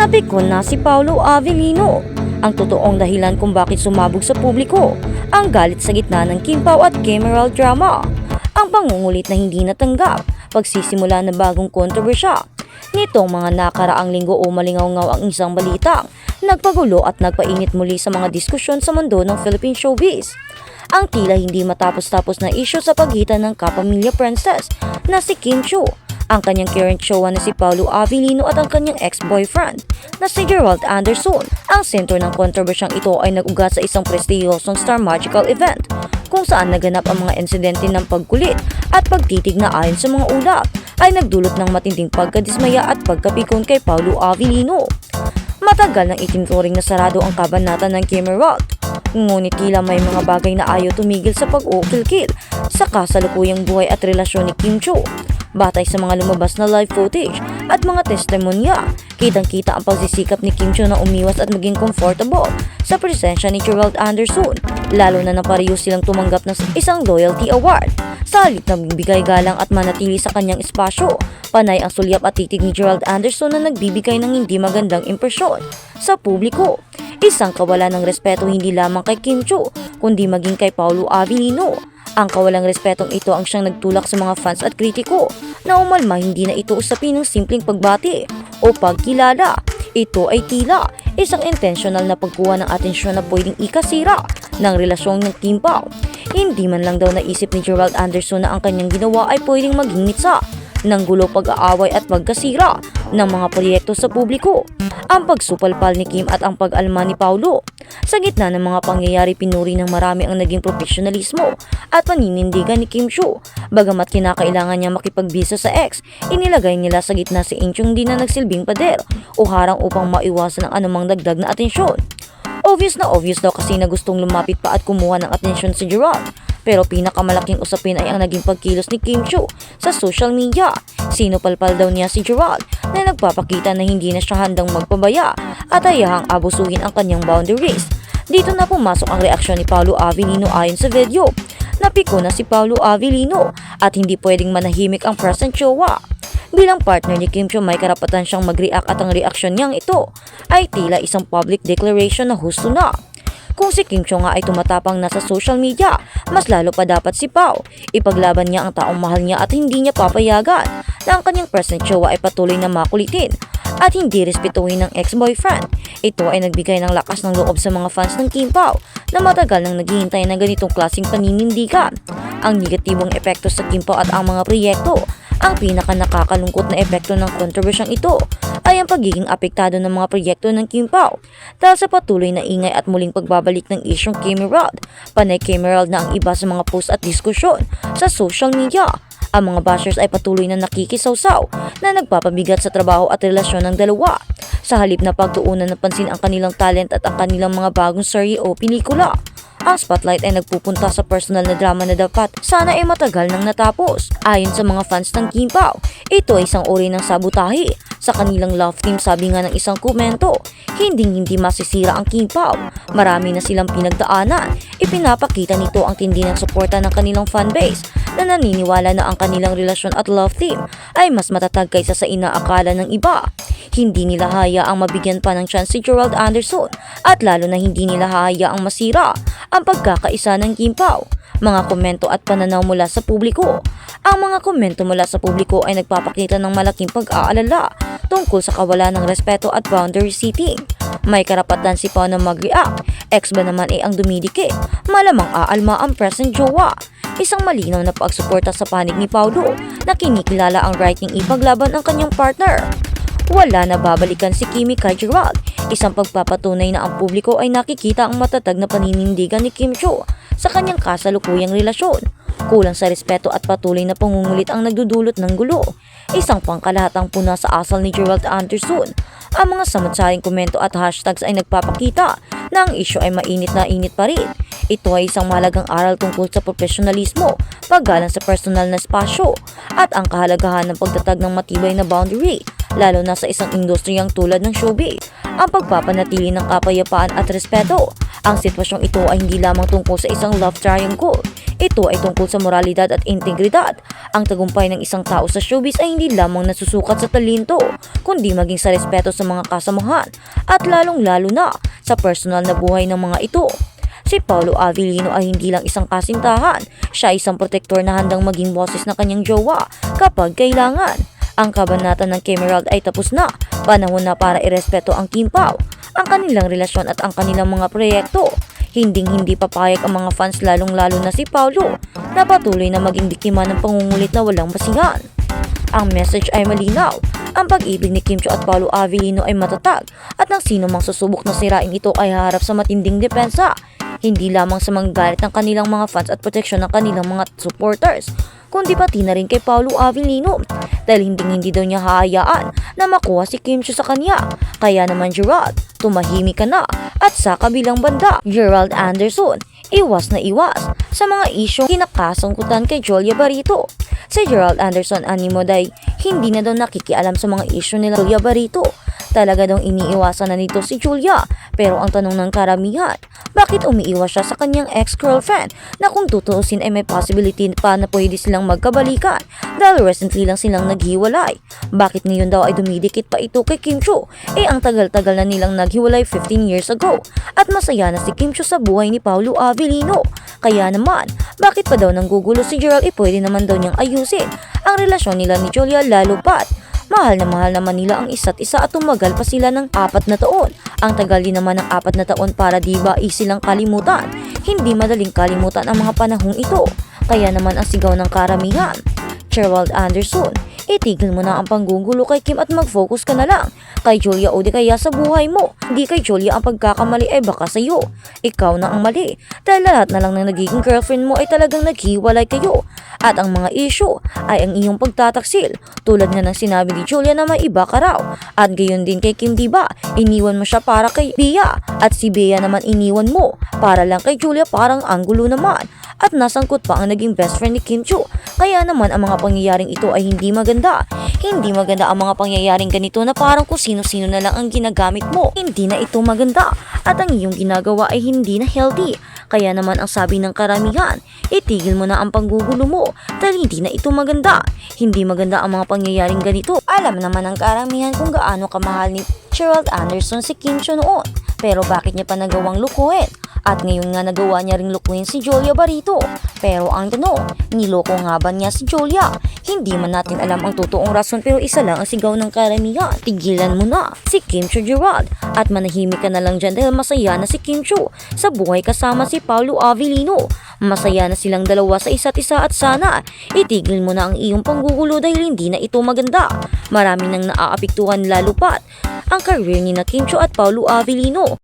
Napikon na si Paolo Avellino, ang totoong dahilan kung bakit sumabog sa publiko ang galit sa gitna ng Kim Pao at Kim Emerald drama. Ang pangungulit na hindi natanggap, pagsisimula ng bagong kontrobersya. Nitong mga nakaraang linggo malingaw-ngaw ang isang balitang nagpagulo at nagpainit muli sa mga diskusyon sa mundo ng Philippine showbiz. Ang tila hindi matapos-tapos na issue sa pagitan ng kapamilya princess na si Kim Chiu, ang kanyang current showa na si Paolo Avellino at ang kanyang ex-boyfriend na si Gerald Anderson. Ang sentro ng kontrobersyang ito ay nag-ugat sa isang prestiyosong Star Magical event kung saan naganap ang mga insidente ng pagkulit at pagtitig na ayon sa mga ulat ay nagdulot ng matinding pagkadismaya at pagkapikon kay Paolo Avellino. Matagal nang itinuturing na sarado ang kabanatan ng Kim Emerald, ngunit tila may mga bagay na ayaw tumigil sa pag-uukil-kil sa kasalukuyang buhay at relasyon ni Kim Chiu. Batay sa mga lumabas na live footage at mga testimonya, kitang-kita ang pagsisikap ni Kim Chiu na umiwas at maging comfortable sa presensya ni Gerald Anderson, lalo na napareho silang tumanggap ng isang loyalty award. Sa halip na bibigay galang at manatili sa kanyang espasyo, panay ang sulyap at titig ni Gerald Anderson na nagbibigay ng hindi magandang impresyon sa publiko. Isang kawalan ng respeto hindi lamang kay Kim Chiu, kundi maging kay Paolo Avellino. Ang kawalang respetong ito ang siyang nagtulak sa mga fans at kritiko na umalma hindi na ito usapin ng simpleng pagbati o pagkilala. Ito ay tila isang intentional na pagkuha ng atensyon na pwedeng ikasira ng relasyon ng Kim Pao. Hindi man lang daw naisip ni Gerald Anderson na ang kanyang ginawa ay pwedeng maging mitsa ng gulo, pag-aaway at pagkasira ng mga proyekto sa publiko. Ang pagsupalpal ni Kim at ang pag-alma ni Paolo. Sa gitna ng mga pangyayari, pinuri ng marami ang naging profesionalismo at paninindigan ni Kim Chiu. Bagamat kinakailangan niya makipagbisa sa ex, inilagay nila sa gitna si Inchung di na nagsilbing pader o harang upang maiwasan ang anumang dagdag na atensyon. Obvious daw kasi na gustong lumapit pa at kumuha ng atensyon si Gerald. Pero pinakamalaking usapin ay ang naging pagkilos ni Kim Chiu sa social media. Sinupalpal daw niya si Gerald na nagpapakita na hindi na siya handang magpabaya at hayahang abusuhin ang kanyang boundaries. Dito na pumasok ang reaksyon ni Paolo Avellino ayon sa video. Napiko na si Paolo Avellino at hindi pwedeng manahimik ang present jowa. Bilang partner ni Kim Chiu, may karapatan siyang mag-react at ang reaksyon niyang ito ay tila isang public declaration na husto na. Kung si Kim Chiu nga ay tumatapang na sa social media, mas lalo pa dapat si Pao. Ipaglaban niya ang taong mahal niya at hindi niya papayagan na ang kanyang present jowa ay patuloy na makulitin at hindi respetuhin ng ex-boyfriend. Ito ay nagbigay ng lakas ng loob sa mga fans ng Kim Pao na matagal nang naghihintay ng ganitong klaseng paninindigan. Ang negatibong epekto sa Kim Pao at ang mga proyekto. Ang pinaka nakakalungkot na epekto ng kontrobersyang ito ay ang pagiging apektado ng mga proyekto ng Kim Pao dahil sa patuloy na ingay at muling pagbabalik ng isyong Kim Emerald. Panay Kim Emerald na ang iba sa mga post at diskusyon sa social media. Ang mga bashers ay patuloy na nakikisawsaw na nagpapabigat sa trabaho at relasyon ng dalawa sa halip na pagtuunan ng pansin ang kanilang talent at ang kanilang mga bagong serye o pelikula. Ang spotlight ay nagpupunta sa personal na drama na dapat sana ay matagal nang natapos. Ayon sa mga fans ng Kim Pao, ito ay isang uri ng sabotahe sa kanilang love team. Sabi nga ng isang komento, hindi masisira ang Kim Pao. Marami na silang pinagdaanan. Ipinapakita nito ang tindi ng suporta ng kanilang fanbase na naniniwala na ang kanilang relasyon at love team ay mas matatag kaysa sa inaakala ng iba. Hindi nila hayaang mabigyan pa ng chance si Gerald Anderson at lalo na hindi nila hayaang masira ang pagkakaisa ng Kim Pao. Mga komento at pananaw mula sa publiko. Ang mga komento mula sa publiko ay nagpapakita ng malaking pag-aalala tungkol sa kawalan ng respeto at boundary setting. May karapatan si Pao na mag-react. Ex ba naman ay ang dumidikit? Malamang aalma ang present jowa. Isang malinaw na pagsuporta sa panig ni Paolo na kinikilala ang right niyang ipaglaban ang kanyang partner. Wala na babalikan si Kimi kay Gerald. Isang pagpapatunay na ang publiko ay nakikita ang matatag na paninindigan ni Kim Chiu sa kanyang kasalukuyang relasyon. Kulang sa respeto at patuloy na pangungulit ang nagdudulot ng gulo. Isang pangkalahatang puna sa asal ni Gerald Anderson. Ang mga samot-saring komento at hashtags ay nagpapakita na ang isyu ay mainit na init pa rin. Ito ay isang mahalagang aral tungkol sa profesionalismo, paggalang sa personal na espasyo, at ang kahalagahan ng pagtatag ng matibay na boundary, lalo na sa isang industriyang tulad ng showbiz. Ang pagpapanatili ng kapayapaan at respeto. Ang sitwasyong ito ay hindi lamang tungkol sa isang love triangle. Ito ay tungkol sa moralidad at integridad. Ang tagumpay ng isang tao sa showbiz ay hindi lamang nasusukat sa talento, kundi maging sa respeto sa mga kasamahan at lalong-lalo na sa personal na buhay ng mga ito. Si Paolo Avellino ay hindi lang isang kasintahan, siya ay isang protektor na handang maging boses ng kanyang jowa kapag kailangan. Ang kabanata ng Kemerald ay tapos na, panahon na para irespeto ang Kim Pao, ang kanilang relasyon at ang kanilang mga proyekto. Hinding-hindi papayag ang mga fans lalong-lalo na si Paolo na patuloy na maging biktima ng pangungulit na walang basihan. Ang message ay malinaw, ang pag-ibig ni Kim Chiu at Paolo Avellino ay matatag at ang sino mang susubok na sirain ito ay haharap sa matinding depensa. Hindi lamang sa mga galit ng kanilang mga fans at proteksyon ng kanilang mga supporters, kundi pati na rin kay Paolo Avellino dahil hindi daw niya hahayaan na makuha si Kim Chiu sa kanya. Kaya naman Gerald, tumahimik ka na. At sa kabilang banda, Gerald Anderson, iwas na iwas sa mga isyong kinakasangkutan kay Julia Barito. Si Gerald Anderson animo day hindi na daw nakikialam sa mga isyu nila Julia Barito. Talaga daw iniiwasan na nito si Julia. Pero ang tanong ng karamihan, bakit umiiwas siya sa kanyang ex-girlfriend na kung tutuusin ay may possibility pa na pwede silang magkabalikan dahil recently lang silang naghiwalay. Bakit ngayon daw ay dumidikit pa ito kay Kim Chiu? Ang tagal-tagal na nilang naghiwalay 15 years ago at masaya na si Kim Chiu sa buhay ni Paolo Avellino. Kaya naman, bakit pa daw nanggugulo si Gerald? Pwede naman daw niyang ayusin ang relasyon nila ni Julia lalo pat. Mahal naman nila ang isa't isa at tumagal pa sila ng 4 na taon. Ang tagal din naman ng 4 na taon para diba silang kalimutan. Hindi madaling kalimutan ang mga panahong ito. Kaya naman ang sigaw ng karamihan, Gerald Anderson, itigil mo na ang panggugulo kay Kim at mag-focus ka na lang kay Julia o di kaya sa buhay mo. Hindi kay Julia ang pagkakamali ay baka sa'yo. Ikaw na ang mali dahil lahat na lang ng nagiging girlfriend mo ay talagang naghiwalay kayo. At ang mga issue ay ang iyong pagtataksil. Tulad nga ng sinabi ni Julia na may iba ka raw. At gayon din kay Kim diba, iniwan mo siya para kay Bea. At si Bea naman iniwan mo para lang kay Julia, parang anggulo naman. At nasangkot pa ang naging best friend ni Kim Chiu. Kaya naman ang mga pangyayaring ito ay hindi maganda. Hindi maganda ang mga pangyayaring ganito na parang kung sino-sino na lang ang ginagamit mo. Hindi na ito maganda. At ang iyong ginagawa ay hindi na healthy. Kaya naman ang sabi ng karamihan, itigil mo na ang panggugulo mo dahil hindi na ito maganda. Hindi maganda ang mga pangyayaring ganito. Alam naman ng karamihan kung gaano kamahal ni Gerald Anderson si Kim Chiu noon. Pero bakit niya pa nagawang lukuhin? At ngayon nga nagawa niya ring lukuhin si Julia Barito. Pero ang tanong, niloko nga ba niya si Julia? Hindi man natin alam ang totoong rason pero isa lang ang sigaw ng karamihan. Tigilan mo na si Kim Chiu Gerald at manahimik ka na lang dyan dahil masaya na si Kim Chiu sa buhay kasama si Paolo Avellino. Masaya na silang dalawa sa isa't isa at sana itigil mo na ang iyong panggugulo dahil hindi na ito maganda. Marami nang naaapektuhan lalo pat ang career ni na Kim Chiu at Paolo Avellino.